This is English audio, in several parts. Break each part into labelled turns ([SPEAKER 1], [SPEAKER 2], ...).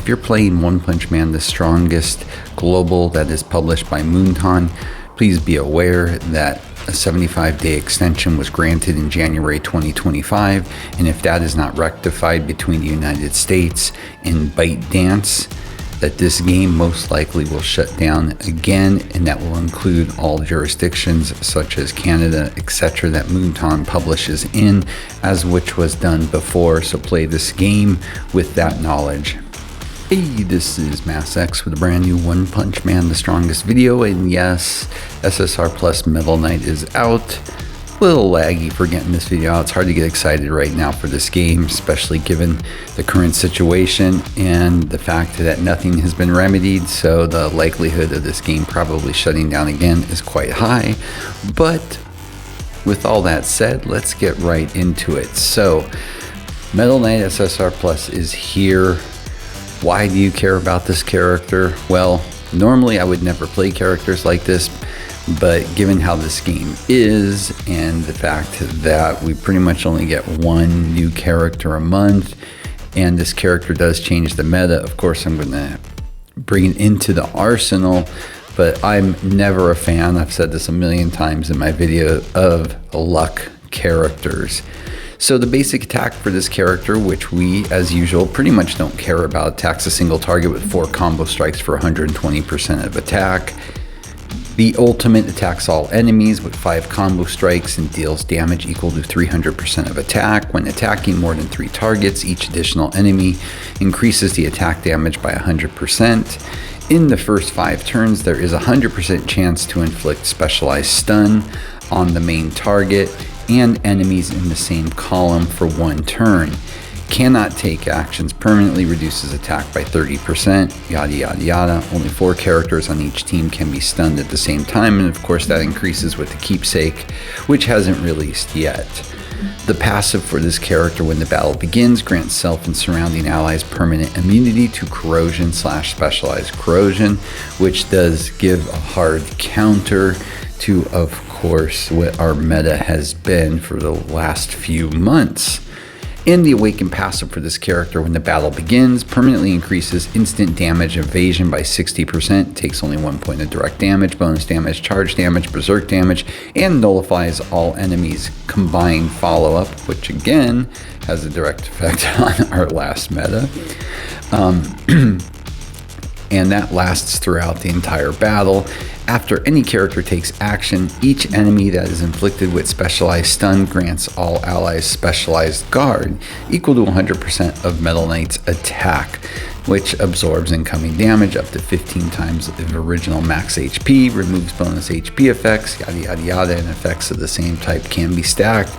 [SPEAKER 1] if you're playing One Punch Man, the strongest global that is published by Moonton, please be aware that a 75-day extension was granted in January 2025, and if that is not rectified between the United States and ByteDance, that this game most likely will shut down again, and that will include all jurisdictions such as Canada, etc. that Moonton publishes in, as which was done before. So play this game with that knowledge. Hey, this is MassX with a brand new One Punch Man, the strongest video, and yes, SSR plus Metal Knight is out. A little laggy for getting this video out. It's hard to get excited right now for this game, especially given the current situation and the fact that nothing has been remedied, so the likelihood of this game probably shutting down again is quite high. But with all that said, let's get right into it. So Metal Knight SSR plus is here. Why do you care about this character? Well, normally I would never play characters like this, but given how this game is and the fact that we pretty much only get one new character a month, and this character does change the meta, of course I'm going to bring it into the arsenal, but I'm never a fan, I've said this a million times in my video, of luck characters. So the basic attack for this character, which we, as usual, pretty much don't care about, attacks a single target with 4 combo strikes for 120% of attack. The ultimate attacks all enemies with 5 combo strikes and deals damage equal to 300% of attack. When attacking more than 3 targets, each additional enemy increases the attack damage by 100%. In the first 5 turns, there is a 100% chance to inflict specialized stun on the main target and enemies in the same column for 1 turn. Cannot take actions, permanently reduces attack by 30%, yada yada yada. Only 4 characters on each team can be stunned at the same time, and of course that increases with the keepsake, which hasn't released yet. The passive for this character when the battle begins grants self and surrounding allies permanent immunity to corrosion / specialized corrosion, which does give a hard counter to, of course, what our meta has been for the last few months. And the awakened passive for this character when the battle begins permanently increases instant damage evasion by 60%, takes only 1 point of direct damage, bonus damage, charge damage, berserk damage, and nullifies all enemies combined follow-up, which again has a direct effect on our last meta. And that lasts throughout the entire battle. After any character takes action, each enemy that is inflicted with specialized stun grants all allies specialized guard equal to 100% of Metal Knight's attack, which absorbs incoming damage up to 15 times the original max HP, removes bonus HP effects, yada yada yada, and effects of the same type can be stacked.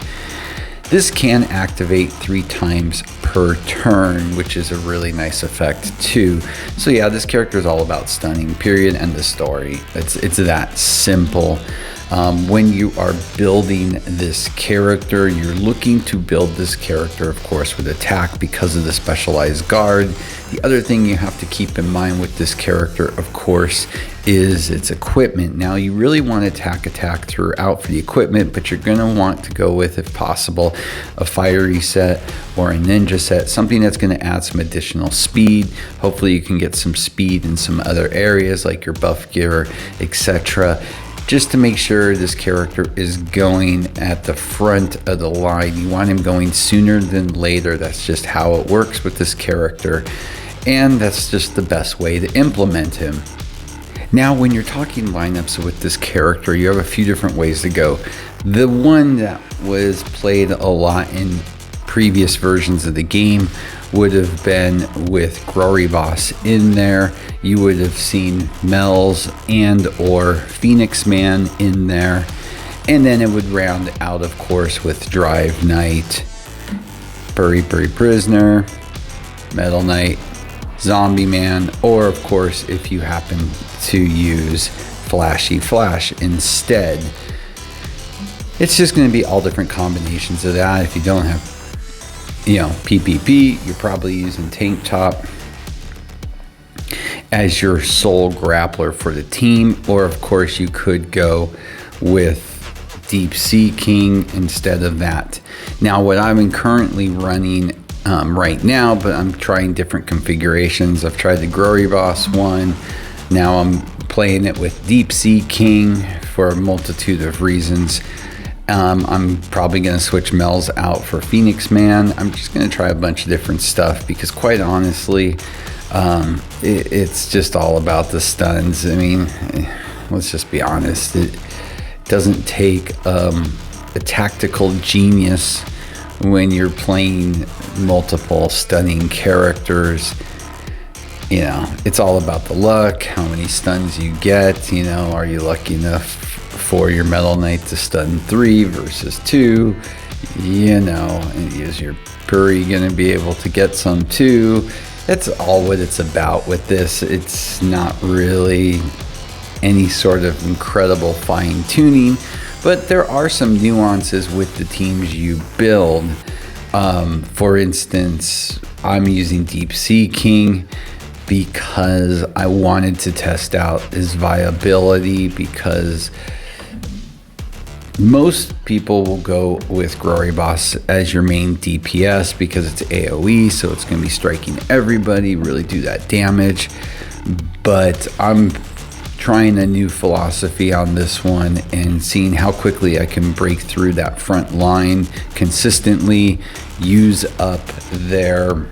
[SPEAKER 1] This can activate 3 times per turn, which is a really nice effect too. So yeah, this character is all about stunning, period, end of story. It's that simple. When you are building this character, you're looking to build this character, of course, with attack because of the specialized guard. The other thing you have to keep in mind with this character, of course, is its equipment. Now, you really want to attack throughout for the equipment, but you're going to want to go with, if possible, a fiery set or a ninja set, something that's going to add some additional speed. Hopefully you can get some speed in some other areas like your buff gear, etc., just to make sure this character is going at the front of the line. You want him going sooner than later. That's just how it works with this character, and that's just the best way to implement him. Now, when you're talking lineups with this character, you have a few different ways to go. The one that was played a lot in previous versions of the game would have been with Grorybos in there. You would have seen Mel's and or Phoenix Man in there. And then it would round out, of course, with Drive Knight, Buri Prisoner, Metal Knight, Zombie Man, or of course, if you happen to use Flashy Flash instead. It's just going to be all different combinations of that. If you don't have, PPP, you're probably using Tank Top as your sole grappler for the team, or of course you could go with Deep Sea King instead of that. Now, what I'm currently running right now, but I'm trying different configurations. I've tried the Glory Boss one. Now I'm playing it with Deep Sea King for a multitude of reasons. I'm probably going to switch Mel's out for Phoenix Man. I'm just going to try a bunch of different stuff because, quite honestly, it's just all about the stuns. I mean, let's just be honest. It doesn't take a tactical genius when you're playing multiple stunning characters. You know, it's all about the luck, how many stuns you get. You know, are you lucky enough for your Metal Knight to stun 3 versus 2? You know, and is your Puri going to be able to get some too? That's all what it's about with this. It's not really any sort of incredible fine tuning, but there are some nuances with the teams you build. For instance, I'm using Deep Sea King because I wanted to test out his viability, because most people will go with Glory Boss as your main DPS because it's AoE, so it's going to be striking everybody, really do that damage. But I'm trying a new philosophy on this one and seeing how quickly I can break through that front line consistently, use up their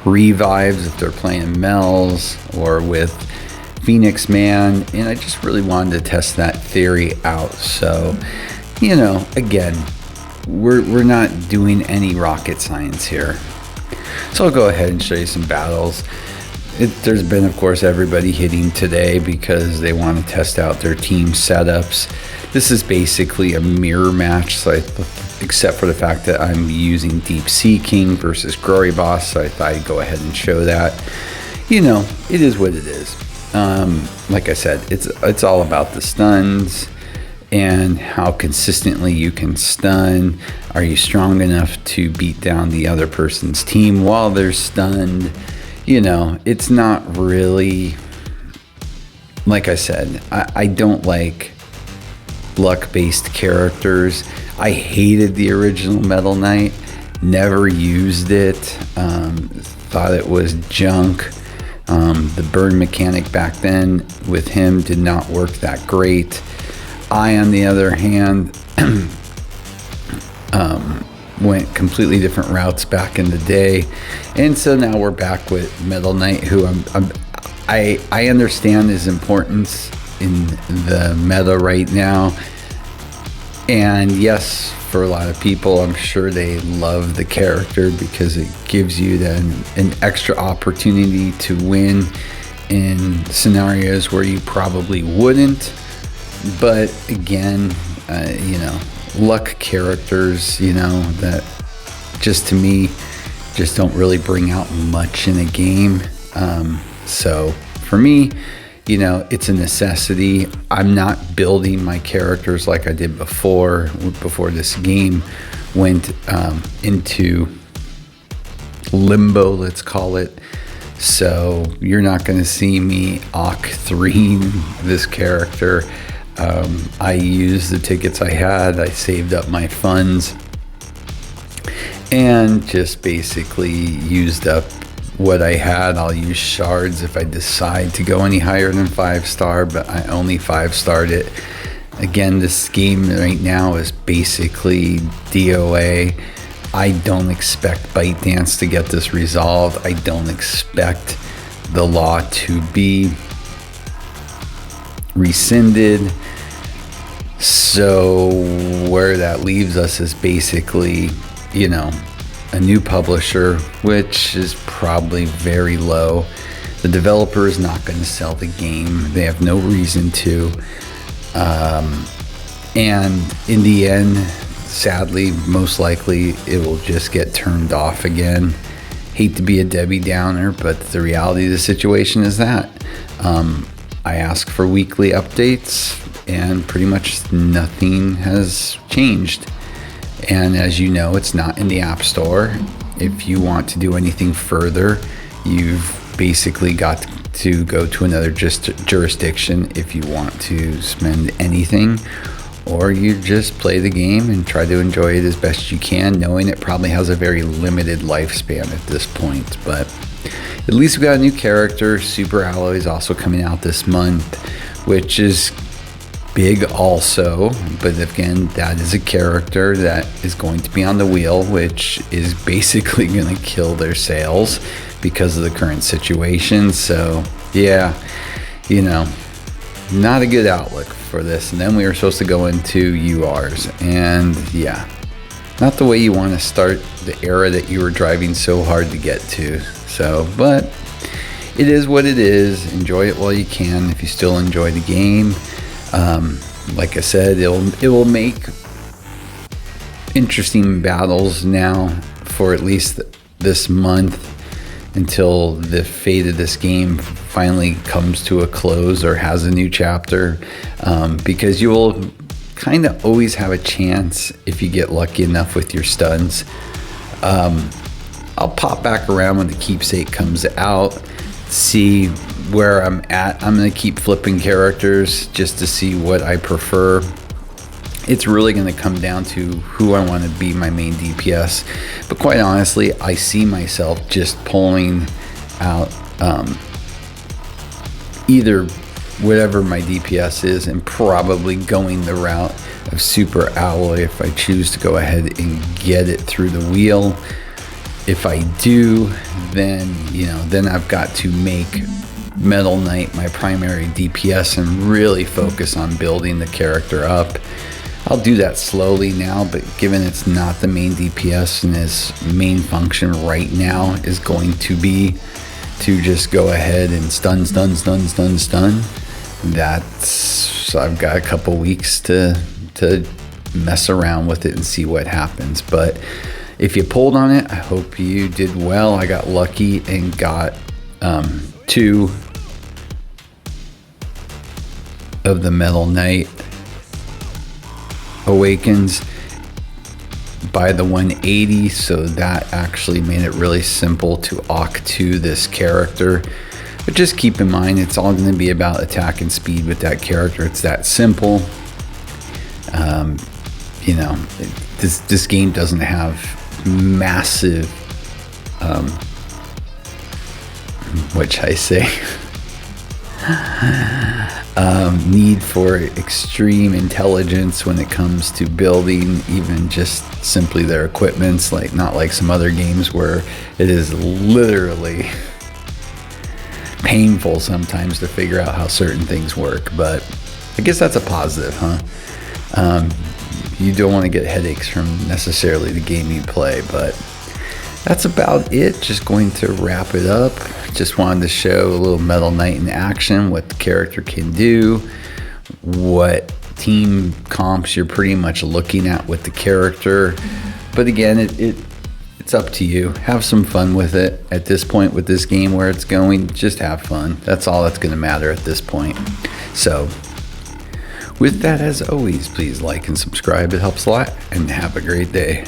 [SPEAKER 1] revives if they're playing Mel's or with Phoenix Man, and I just really wanted to test that theory out. So, you know, again, we're not doing any rocket science here. So I'll go ahead and show you some battles. There's been, of course, everybody hitting today because they want to test out their team setups. This is basically a mirror match, so except for the fact that I'm using Deep Sea King versus Glory Boss, so I thought I'd go ahead and show that. You know, it is what it is. Like I said, it's all about the stuns and how consistently you can stun. Are you strong enough to beat down the other person's team while they're stunned? You know, it's not really, like I said, I don't like luck-based characters. I hated the original Metal Knight, never used it, thought it was junk. The burn mechanic back then with him did not work that great. I, on the other hand, went completely different routes back in the day, and so now we're back with Metal Knight, who I understand his importance in the meta right now. And yes, for a lot of people, I'm sure they love the character because it gives you an extra opportunity to win in scenarios where you probably wouldn't. But again, you know, luck characters, you know, that just to me just don't really bring out much in a game. So for me, you know, it's a necessity. I'm not building my characters like I did before this game went into limbo, let's call it. So you're not going to see me OC3 this character. I used the tickets I had. I saved up my funds and just basically used up what I had. I'll use shards if I decide to go any higher than 5-star, but I only 5-starred it. Again, this game right now is basically DOA. I don't expect ByteDance to get this resolved. I don't expect the law to be rescinded. So where that leaves us is basically, you know, a new publisher, which is probably very low. The developer is not going to sell the game. They have no reason to. And in the end, sadly, most likely it will just get turned off again. Hate to be a Debbie Downer, but the reality of the situation is that. I ask for weekly updates and pretty much nothing has changed. And as you know, it's not in the App Store. If you want to do anything further, you've basically got to go to another jurisdiction if you want to spend anything, or you just play the game and try to enjoy it as best you can, knowing it probably has a very limited lifespan at this point. But at least we got a new character. Super Alloy is also coming out this month, which is big also. But again, that is a character that is going to be on the wheel, which is basically going to kill their sales because of the current situation. So yeah, not a good outlook for this. And then we were supposed to go into URs, and yeah, not the way you want to start the era that you were driving so hard to get to. So, but it is what it is. Enjoy it while you can if you still enjoy the game. Like I said, it will make interesting battles now for at least this month, until the fate of this game finally comes to a close or has a new chapter, because you will kind of always have a chance if you get lucky enough with your stuns. I'll pop back around when the keepsake comes out, see where I'm at. I'm going to keep flipping characters just to see what I prefer. It's really going to come down to who I want to be my main DPS. But quite honestly, I see myself just pulling out either whatever my DPS is and probably going the route of Super Alloy if I choose to go ahead and get it through the wheel. If I do, then then I've got to make Metal Knight my primary DPS and really focus on building the character up. I'll do that slowly now, but given it's not the main DPS and his main function right now is going to be to just go ahead and stun, that's, I've got a couple weeks to mess around with it and see what happens. But if you pulled on it, I hope you did well. I got lucky and got 2 of the Metal Knight Awakens by the 180, so that actually made it really simple to awk to this character. But just keep in mind, it's all going to be about attack and speed with that character. It's that simple. This game doesn't have massive need for extreme intelligence when it comes to building even just simply their equipments, not like some other games where it is literally painful sometimes to figure out how certain things work. But I guess that's a positive, huh? You don't want to get headaches from necessarily the game you play, but that's about it. Just going to wrap it up. Just wanted to show a little Metal Knight in action, what the character can do, what team comps you're pretty much looking at with the character. But again, it's up to you. Have some fun with it. At this point with this game where it's going, just have fun. That's all that's going to matter at this point. So with that, as always, please like and subscribe. It helps a lot, and have a great day.